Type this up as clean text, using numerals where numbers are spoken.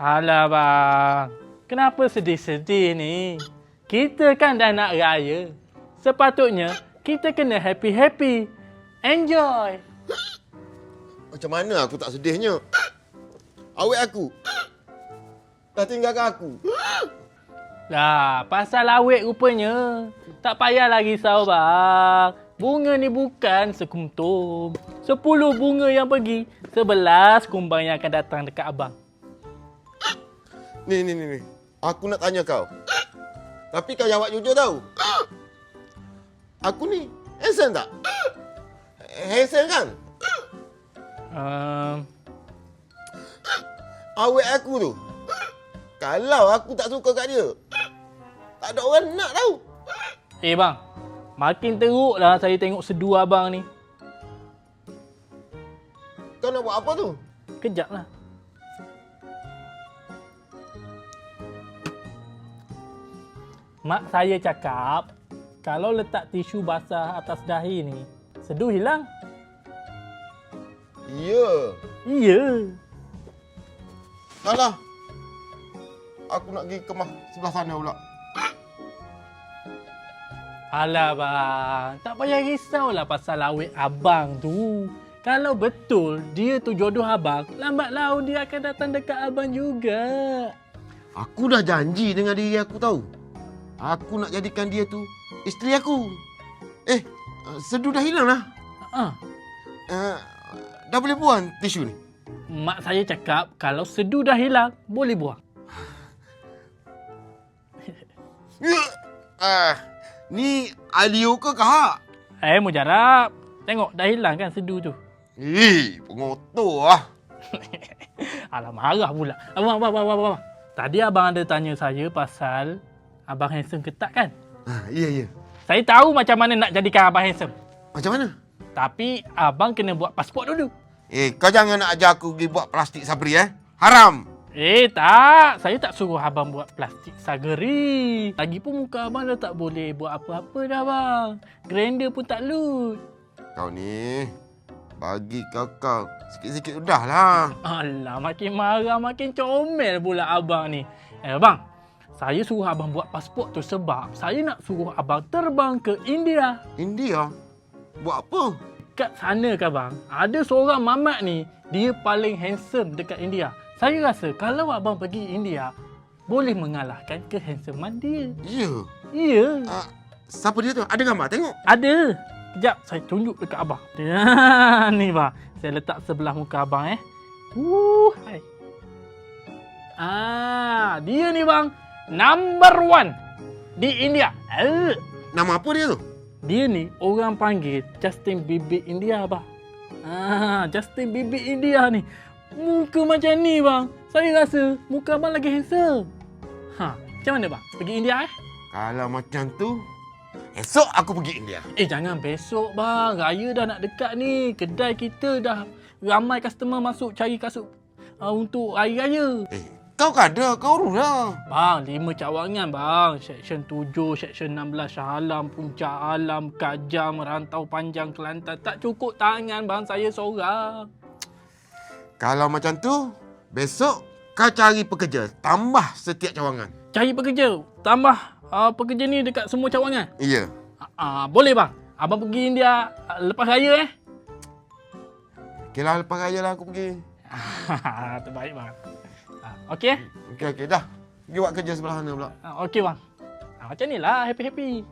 Alah bang, kenapa sedih-sedih ni? Kita kan dah nak raya. Sepatutnya kita kena happy-happy. Enjoy. Macam mana aku tak sedihnya? Awet aku dah tinggalkan aku. Lah, pasal awet rupanya. Tak payahlah risau bang. Bunga ni bukan sekuntum. 10 bunga yang pergi, 11 kumbang yang akan datang dekat abang. Ni. Aku nak tanya kau. Tapi kau jawab jujur tau. Aku ni handsome tak? Handsome kan? Awet aku tu, kalau aku tak suka kat dia, tak ada orang nak tau. Bang, makin teruk lah saya tengok sedu abang ni. Kau nak buat apa tu? Kejap lah. Mak saya cakap, kalau letak tisu basah atas dahi ni, sedu hilang. Ya. Iya. Alah. Aku nak pergi kemah sebelah sana pula. Alah bang, tak payah risaulah pasal awet abang tu. Kalau betul dia tu jodoh abang, lambat laun dia akan datang dekat abang juga. Aku dah janji dengan diri aku tahu. Aku nak jadikan dia tu isteri aku. Sedu dah hilang lah. Dah boleh buang tisu ni? Mak saya cakap kalau sedu dah hilang, boleh buang. Ni Alio ke kahak? Mujarab. Tengok dah hilang kan sedu tu. Pengotor lah. Alah, marah pula. Abang. Tadi abang ada tanya saya pasal abang handsome ke tak kan? Ya. Saya tahu macam mana nak jadikan abang handsome. Macam mana? Tapi abang kena buat pasport dulu. Kau jangan nak ajar aku pergi buat plastik sabri Haram. Tak. Saya tak suruh abang buat plastik sageri. Lagipun muka abang dah tak boleh buat apa-apa dah bang. Grinder pun tak load. Kau ni, bagi kau sikit-sikit udahlah. Alah, makin marah, makin comel pula abang ni. Bang, saya suruh abang buat pasport tu sebab saya nak suruh abang terbang ke India. India? Buat apa? Kat sana kan bang, ada seorang mamat ni, dia paling handsome dekat India. Saya rasa kalau abang pergi India, boleh mengalahkan kehandsomean dia. Ya? Ya. Siapa dia tu? Ada gambar? Tengok. Ada. Kejap, saya tunjuk dekat abang. Ni bang, saya letak sebelah muka abang Hai. Dia ni bang, number 1 di India. Nama apa dia tu? Dia ni orang panggil Justin Bieber India bang. Justin Bieber India ni. Muka macam ni bang. Saya rasa muka abang lagi handsome. Macam mana bang? Pergi India Kalau macam tu, esok aku pergi India. Jangan besok bang. Raya dah nak dekat ni. Kedai kita dah ramai customer masuk cari kasut untuk hari raya. Kau kada, kau urus lah. Bang, 5 cawangan bang. Seksyen 7, Seksyen 16, Shah Alam, Puncak Alam, Kajam, Rantau Panjang, Kelantan. Tak cukup tangan bang, saya seorang. Kalau macam tu, besok kau cari pekerja. Tambah setiap cawangan. Cari pekerja? Tambah pekerja ni dekat semua cawangan? Ya. Boleh bang. Abang pergi India lepas raya Okeylah, lepas raya lah aku pergi. Terbaik bang. Okey? Okey, dah. Pergi buat kerja sebelah sana pula. Okey bang. Macam ni lah, happy-happy.